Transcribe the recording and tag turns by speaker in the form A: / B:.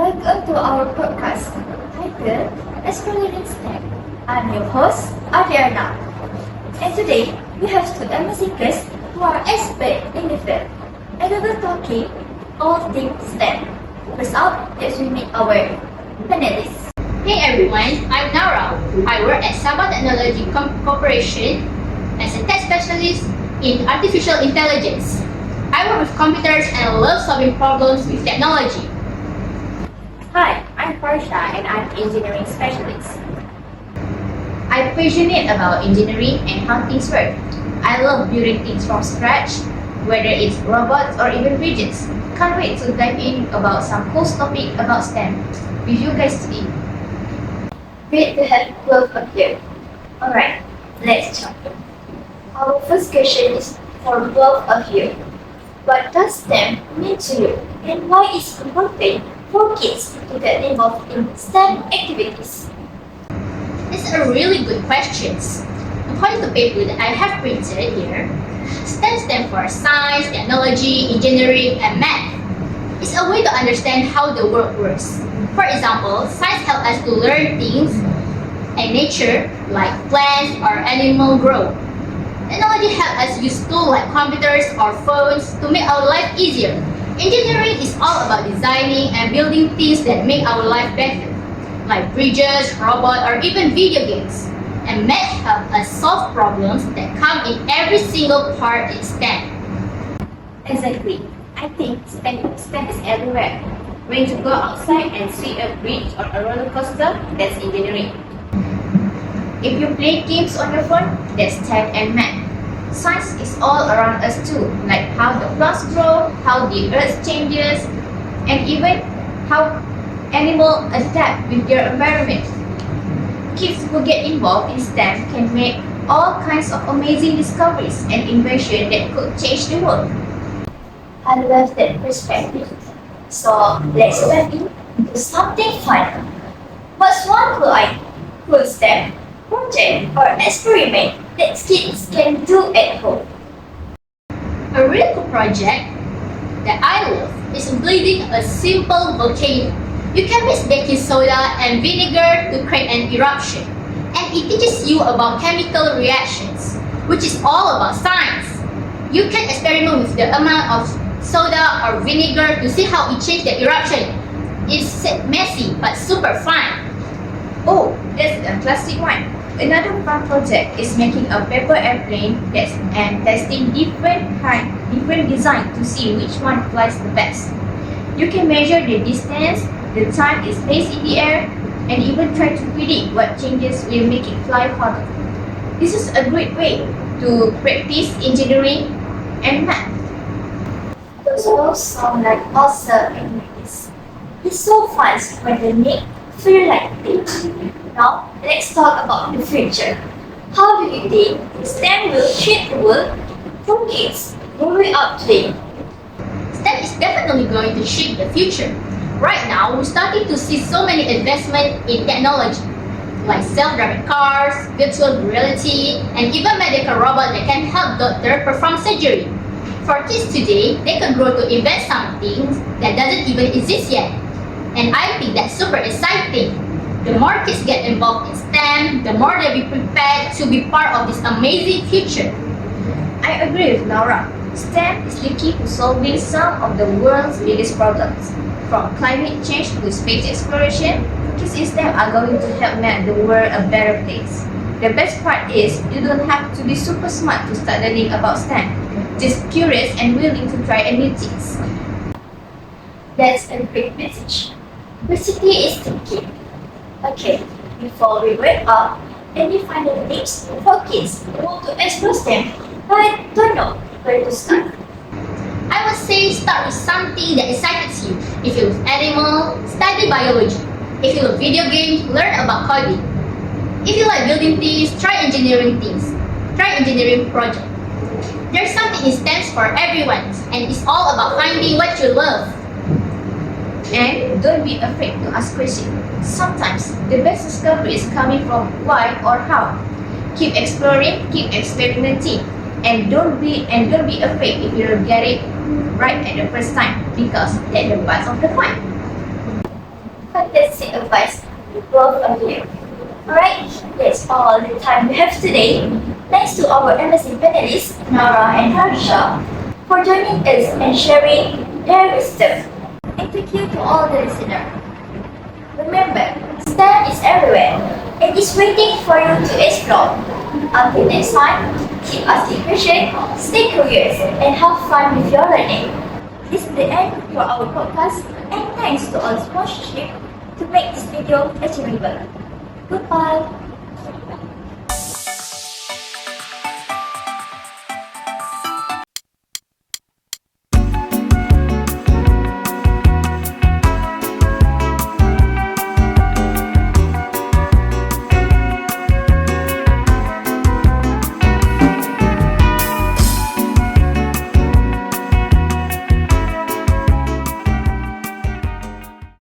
A: Welcome to our podcast titled Exploring STEM. I'm your host, Adriana. And today, we have two amazing guests who are experts in the field. And we will talking all things STEM. First up, let's meet our panelists.
B: Hey everyone, I'm Nara. I work at Sabah Technology Corporation as a tech specialist in artificial intelligence. I work with computers and love solving problems with technology.
A: Hi, I'm Farsha and I'm engineering specialist.
B: I'm passionate about engineering and how things work. I love building things from scratch, whether it's robots or even widgets. Can't wait to dive in about some cool topic about STEM with you guys today.
A: Great to have both of you. Alright, let's jump in. Our first question is for both of you. What does STEM mean to you and why is it important for kids to get involved in STEM activities?
B: It's a really good question. According to the paper that I have printed here, STEM stands for science, technology, engineering, and math. It's a way to understand how the world works. For example, science helps us to learn things in nature like plants or animal grow. Technology helps us use tools like computers or phones to make our life easier. Engineering is all about designing and building things that make our life better, like bridges, robots, or even video games. And math helps us solve problems that come in every single part in STEM.
A: Exactly. I think STEM is everywhere. When you go outside and see a bridge or a roller coaster, that's engineering.
B: If you play games on your phone, that's tech and math. Science is all around us too, like how the plants grow, how the earth changes, and even how animals adapt with their environment. Kids who get involved in STEM can make all kinds of amazing discoveries and inventions that could change the world.
A: I love that perspective. So let's dive into something fun. What's one cool STEM project or experiment that kids can do at home?
B: A really cool project that I love is building a simple volcano. You can mix baking soda and vinegar to create an eruption. And it teaches you about chemical reactions, which is all about science. You can experiment with the amount of soda or vinegar to see how it changes the eruption. It's messy but super fun.
C: Oh, that's a classic one. Another fun project is making a paper airplane and testing different design to see which one flies the best. You can measure the distance, the time it stays in the air, and even try to predict what changes will make it fly farther. This is a great way to practice engineering and math.
A: Those all sound like awesome activities. It's so fun when they make feel like it. Now, let's talk about the future. How do you think STEM will shape the world for kids growing up today?
B: STEM is definitely going to shape the future. Right now, we're starting to see so many advancements in technology, like self-driving cars, virtual reality, and even medical robots that can help doctors perform surgery. For kids today, they can grow to invent some things that doesn't even exist yet. And I think that's super exciting. The more kids get involved in STEM, the more they'll be prepared to be part of this amazing future.
C: I agree with Laura. STEM is the key to solving some of the world's biggest problems. From climate change to space exploration, kids in STEM are going to help make the world a better place. The best part is, you don't have to be super smart to start learning about STEM. Just curious and willing to try new things.
A: That's a great message. Curiosity is the key. Okay, before we wrap up, any final tips for kids who want to explore STEM but don't know where to start?
B: I would say start with something that excites you. If you love animals, study biology. If you love video games, learn about coding. If you like building things, try engineering things. Try engineering projects. There's something in STEM for everyone, and it's all about finding what you love.
C: And don't be afraid to ask questions. Sometimes the best discovery is coming from why or how. Keep exploring, keep experimenting, and don't be afraid if you don't get it right at the first time, because that's the part of the fun.
A: fantastic advice to both of you. Alright, that's all the time we have today. Thanks to our amazing panelists, Nora and Harsha, for joining us and sharing their wisdom. And thank you to all the listeners. Remember, STEM is everywhere and is waiting for you to explore. Until next time, keep asking questions, stay curious, and have fun with your learning. This is the end for our podcast, and thanks to all sponsorship to make this video achievable. Goodbye.